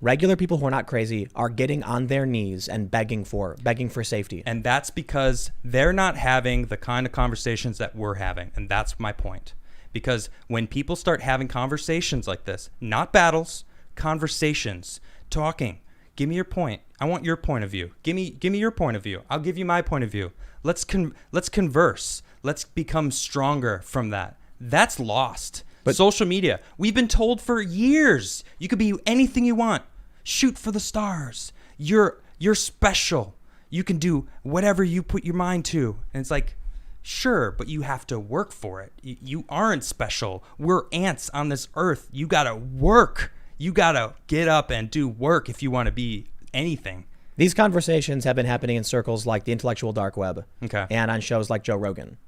Regular people who are not crazy are getting on their knees and begging for safety. And that's because they're not having the kind of conversations that we're having. And that's my point. Because when people start having conversations like this, not battles, conversations, talking, give me your point. I want your point of view. Give me your point of view. I'll give you my point of view. Let's converse. Let's become stronger from that. That's lost. But social media, we've been told for years, you could be anything you want. Shoot for the stars. You're special. You can do whatever you put your mind to. And it's like, sure, but you have to work for it. You aren't special. We're ants on this earth. You got to work. You got to get up and do work if you want to be anything. These conversations have been happening in circles like the intellectual dark web, okay, and on shows like Joe Rogan,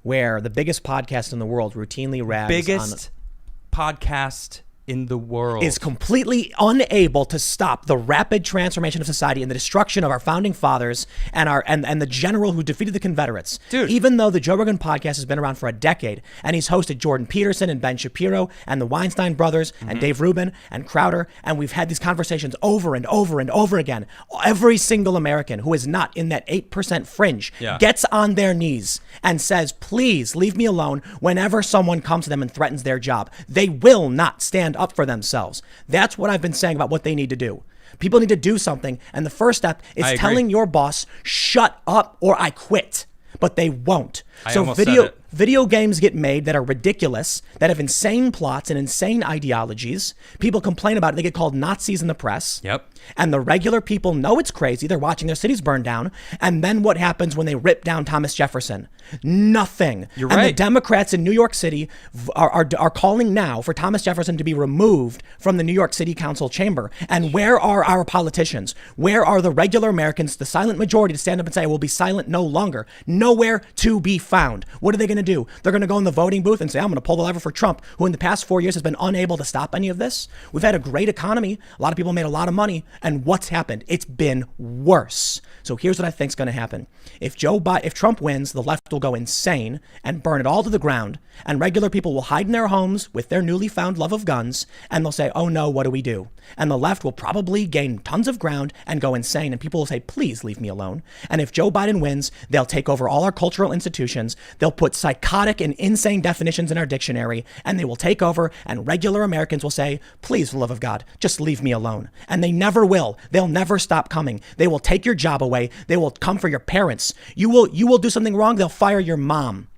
where the biggest podcast in the world routinely rags podcast in the world is completely unable to stop the rapid transformation of society and the destruction of our founding fathers and the general who defeated the Confederates. Dude. Even though the Joe Rogan podcast has been around for a decade and he's hosted Jordan Peterson and Ben Shapiro and the Weinstein brothers and Dave Rubin and Crowder, and we've had these conversations over and over and over again. Every single American who is not in that 8% fringe gets on their knees and says, please leave me alone whenever someone comes to them and threatens their job. They will not stand up for themselves. That's what I've been saying about what they need to do. People need to do something. And the first step is telling your boss, shut up or I quit. But they won't. Video games get made that are ridiculous, that have insane plots and insane ideologies. People complain about it. They get called Nazis in the press. Yep. And the regular people know it's crazy. They're watching their cities burn down. And then what happens when they rip down Thomas Jefferson? Nothing. You're and right. the Democrats in New York City are calling now for Thomas Jefferson to be removed from the New York City Council chamber. And where are our politicians? Where are the regular Americans, the silent majority, to stand up and say, I will be silent no longer? Nowhere to be found. What are they going to do? They're going to go in the voting booth and say, I'm going to pull the lever for Trump, who in the past 4 years has been unable to stop any of this. We've had a great economy. A lot of people made a lot of money. And what's happened? It's been worse. So here's what I think is going to happen. If Trump wins, the left will go insane and burn it all to the ground. And regular people will hide in their homes with their newly found love of guns. And they'll say, oh no, what do we do? And the left will probably gain tons of ground and go insane. And people will say, please leave me alone. And if Joe Biden wins, they'll take over all our cultural institutions. They'll put psychotic and insane definitions in our dictionary. And they will take over. And regular Americans will say, please, for the love of God, just leave me alone. And they never will. They'll never stop coming. They will take your job away. They will come for your parents. You will do something wrong. They'll fire your mom.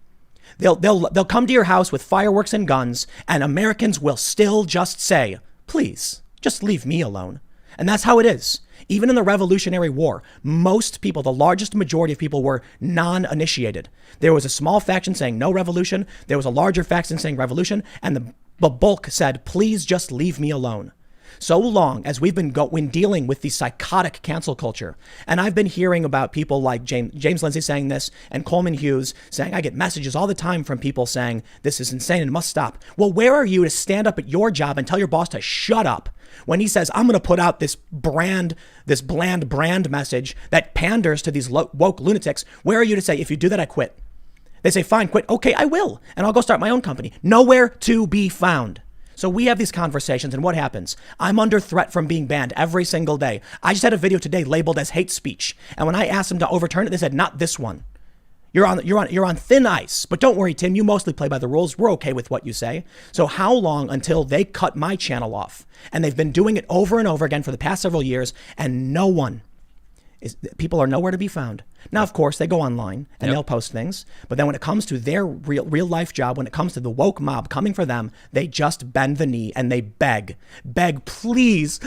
They'll come to your house with fireworks and guns, and Americans will still just say, please, just leave me alone. And that's how it is. Even in the Revolutionary War, most people, the largest majority of people, were non-initiated. There was a small faction saying no revolution. There was a larger faction saying revolution, and the bulk said, please just leave me alone. So long as we've been dealing with the psychotic cancel culture, and I've been hearing about people like James Lindsay saying this, and Coleman Hughes saying, I get messages all the time from people saying this is insane and must stop. Well, where are you to stand up at your job and tell your boss to shut up when he says, I'm going to put out this bland brand message that panders to these woke lunatics? Where are you to say, if you do that, I quit? They say, fine, quit. Okay, I will. And I'll go start my own company. Nowhere to be found. So we have these conversations, and what happens? I'm under threat from being banned every single day. I just had a video today labeled as hate speech. And when I asked them to overturn it, they said, not this one. You're on thin ice. But don't worry, Tim, you mostly play by the rules. We're okay with what you say. So how long until they cut my channel off? And they've been doing it over and over again for the past several years, and people are nowhere to be found. Now, of course, they go online and they'll post things. But then when it comes to their real life job, when it comes to the woke mob coming for them, they just bend the knee and they beg, please,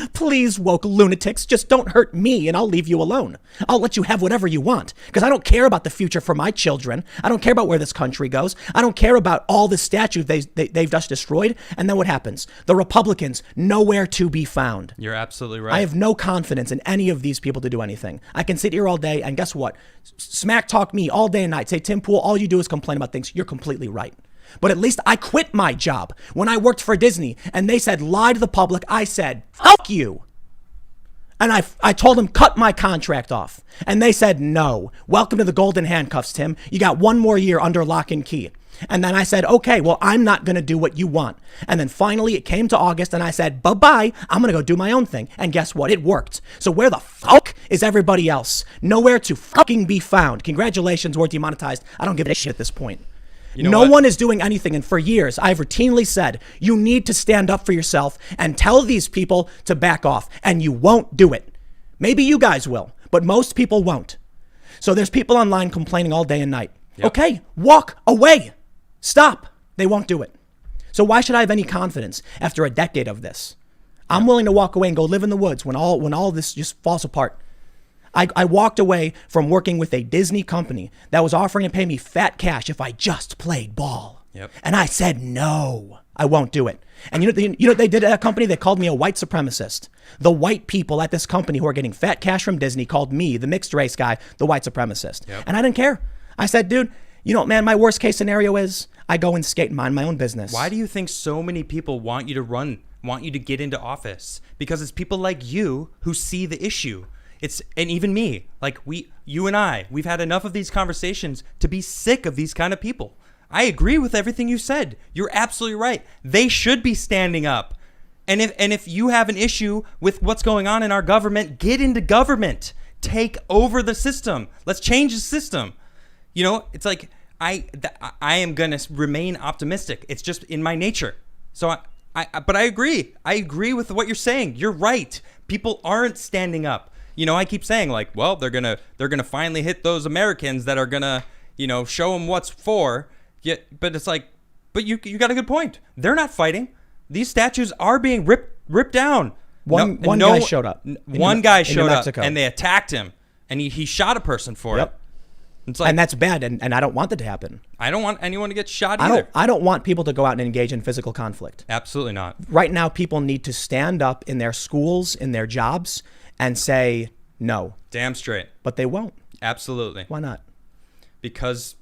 woke lunatics, just don't hurt me and I'll leave you alone. I'll let you have whatever you want because I don't care about the future for my children. I don't care about where this country goes. I don't care about all the statues they've just destroyed. And then what happens? The Republicans, nowhere to be found. You're absolutely right. I have no confidence in any of these people to do anything. I can sit here all day and guess what? Smack talk me all day and night. Say, Tim Pool, all you do is complain about things. You're completely right. But at least I quit my job. When I worked for Disney and they said, lie to the public, I said, fuck you. And I told them, cut my contract off. And they said, no. Welcome to the golden handcuffs, Tim. You got one more year under lock and key. And then I said, okay, well, I'm not going to do what you want. And then finally it came to August and I said, bye-bye, I'm going to go do my own thing. And guess what? It worked. So where the fuck is everybody else? Nowhere to fucking be found. Congratulations, we're demonetized. I don't give a shit at this point. You know no what? one is doing anything. And for years, I've routinely said, you need to stand up for yourself and tell these people to back off. And you won't do it. Maybe you guys will, but most people won't. So there's people online complaining all day and night. Yep. Okay, walk away. Stop. They won't do it. So why should I have any confidence after a decade of this? I'm willing to walk away and go live in the woods when all this just falls apart. I walked away from working with a Disney company that was offering to pay me fat cash if I just played ball. Yep. And I said, no, I won't do it. And you know what they did at that company? They called me a white supremacist. The white people at this company who are getting fat cash from Disney called me, the mixed race guy, the white supremacist. Yep. And I didn't care. I said, dude, you know what, man, my worst case scenario is I go and skate and mind my own business. Why do you think so many people want you to get into office? Because it's people like you who see the issue. And even me, like you and I, we've had enough of these conversations to be sick of these kind of people. I agree with everything you said. You're absolutely right. They should be standing up. And if you have an issue with what's going on in our government, get into government. Take over the system. Let's change the system. You know, it's like I am going to remain optimistic. It's just in my nature. So but I agree. I agree with what you're saying. You're right. People aren't standing up. You know, I keep saying like, well, they're gonna finally hit those Americans that are gonna, you know, show them what's for. But it's like, but you got a good point. They're not fighting. These statues are being ripped down. One guy showed up. One guy showed up, Mexico. and they attacked him, and he shot a person for it. It's like, and that's bad, and I don't want that to happen. I don't want anyone to get shot either. I don't want people to go out and engage in physical conflict. Absolutely not. Right now, people need to stand up in their schools, in their jobs, and say no. Damn straight. But they won't. Absolutely. Why not? Because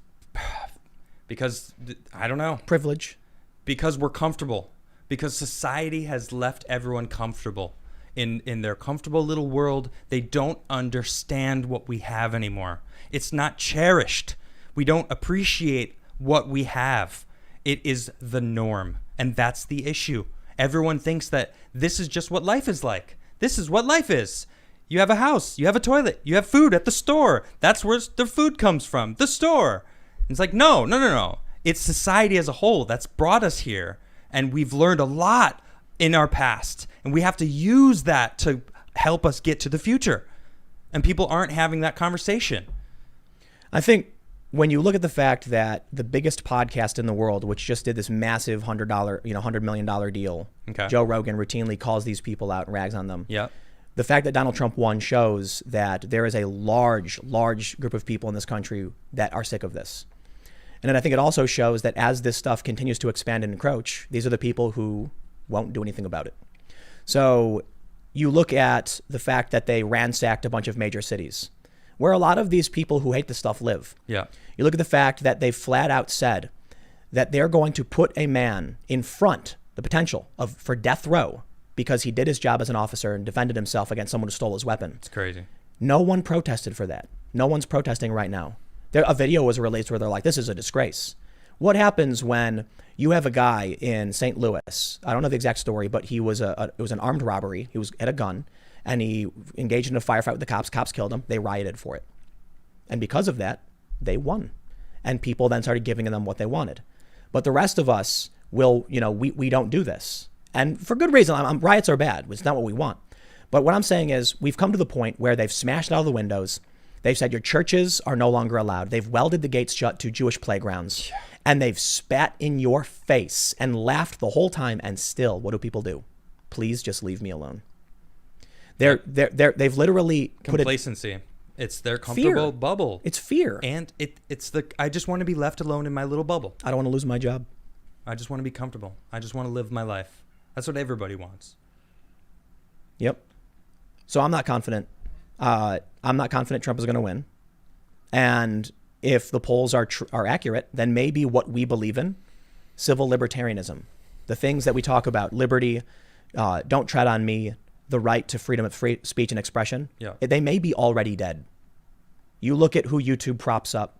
I don't know. Privilege. Because we're comfortable. Because society has left everyone comfortable. In their comfortable little world, they don't understand what we have anymore. It's not cherished. We don't appreciate what we have. It is the norm. And that's the issue. Everyone thinks that this is just what life is like. This is what life is. You have a house. You have a toilet. You have food at the store. That's where the food comes from. The store. It's like, no. It's society as a whole that's brought us here. And we've learned a lot in our past. And we have to use that to help us get to the future. And people aren't having that conversation. I think when you look at the fact that the biggest podcast in the world, which just did this massive $100 million deal, Okay. Joe Rogan routinely calls these people out and rags on them. Yeah. The fact that Donald Trump won shows that there is a large group of people in this country that are sick of this. And then I think it also shows that as this stuff continues to expand and encroach, these are the people who won't do anything about it. So you look at the fact that they ransacked a bunch of major cities where a lot of these people who hate this stuff live. Yeah. You look at the fact that they flat out said that they're going to put a man in front, the potential for death row, because he did his job as an officer and defended himself against someone who stole his weapon. It's crazy. No one protested for that. No one's protesting right now. A video was released where they're like, this is a disgrace. What happens when you have a guy in St. Louis? I don't know the exact story, but it was an armed robbery. He had a gun, and he engaged in a firefight with the cops. Cops killed him. They rioted for it. And because of that, they won. And people then started giving them what they wanted. But the rest of us we don't do this. And for good reason. Riots are bad. It's not what we want. But what I'm saying is we've come to the point where they've smashed out all the windows. They've said your churches are no longer allowed. They've welded the gates shut to Jewish playgrounds. And they've spat in your face and laughed the whole time. And still, what do people do? Please just leave me alone. They've literally Complacency. It's their comfortable bubble. It's fear. And I just want to be left alone in my little bubble. I don't want to lose my job. I just want to be comfortable. I just want to live my life. That's what everybody wants. Yep. So I'm not confident. I'm not confident Trump is going to win. And if the polls are accurate, then maybe what we believe in, civil libertarianism, the things that we talk about, liberty, don't tread on me, the right to freedom of free speech and expression, Yeah. they may be already dead. You look at who YouTube props up,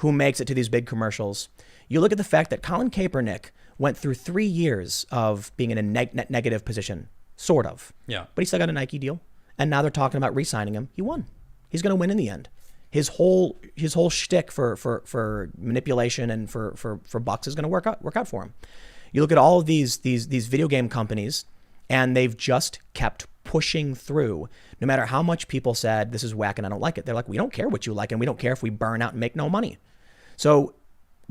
who makes it to these big commercials. You look at the fact that Colin Kaepernick went through 3 years of being in a net negative position, sort of. Yeah. But he still got a Nike deal. And now they're talking about re-signing him. He won. He's going to win in the end. His whole shtick for manipulation and for bucks is going to work out for him. You look at all of these video game companies, and they've just kept pushing through. No matter how much people said this is whack and I don't like it, they're like, we don't care what you like, and we don't care if we burn out and make no money. So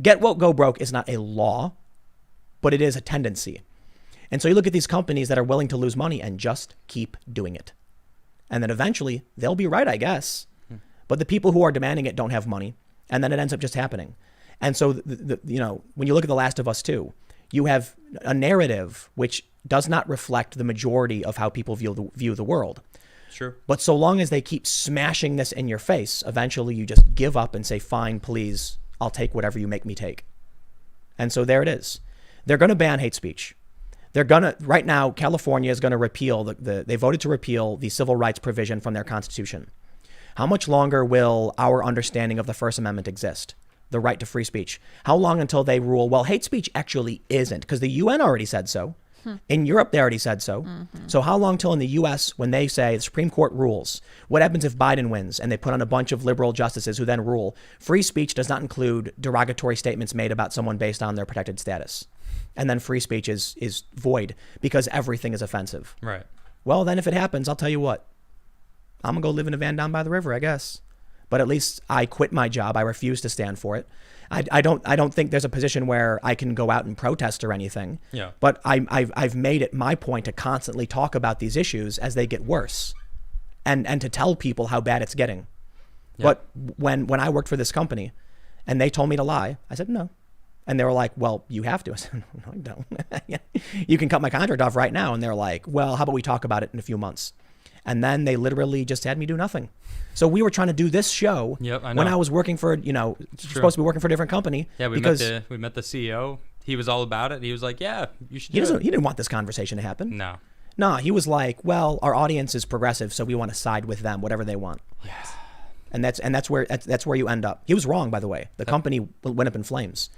get woke, go broke is not a law, but it is a tendency. And so you look at these companies that are willing to lose money and just keep doing it. And then eventually they'll be right, I guess. But the people who are demanding it don't have money. And then it ends up just happening. And so, when you look at The Last of Us 2, you have a narrative which does not reflect the majority of how people view the world. Sure. But so long as they keep smashing this in your face, eventually you just give up and say, fine, please, I'll take whatever you make me take. And so there it is. They're going to ban hate speech. Right now, California is going to repeal they voted to repeal the civil rights provision from their constitution. How much longer will our understanding of the First Amendment exist? The right to free speech. How long until they rule, well, hate speech actually isn't, because the UN already said so. In Europe, they already said so. So how long till in the US, when they say the Supreme Court rules, what happens if Biden wins and they put on a bunch of liberal justices who then rule, free speech does not include derogatory statements made about someone based on their protected status. And then free speech is void because everything is offensive. Right. Well, then if it happens, I'll tell you what. I'm going to go live in a van down by the river, I guess. But at least I quit my job. I refuse to stand for it. I don't think there's a position where I can go out and protest or anything. Yeah. But I've made it my point to constantly talk about these issues as they get worse, and to tell people how bad it's getting. Yeah. But when I worked for this company, and they told me to lie, I said no. And they were like, well, you have to. I said, no, I don't. You can cut my contract off right now. And they're like, well, how about we talk about it in a few months? And then they literally just had me do nothing. So we were trying to do this show when I was working for, supposed to be working for a different company. Yeah, we met the CEO. He was all about it. He was like, yeah, you should do it. He didn't want this conversation to happen. No, he was like, well, our audience is progressive, so we want to side with them, whatever they want. Yes. And that's where you end up. He was wrong, by the way. The company went up in flames.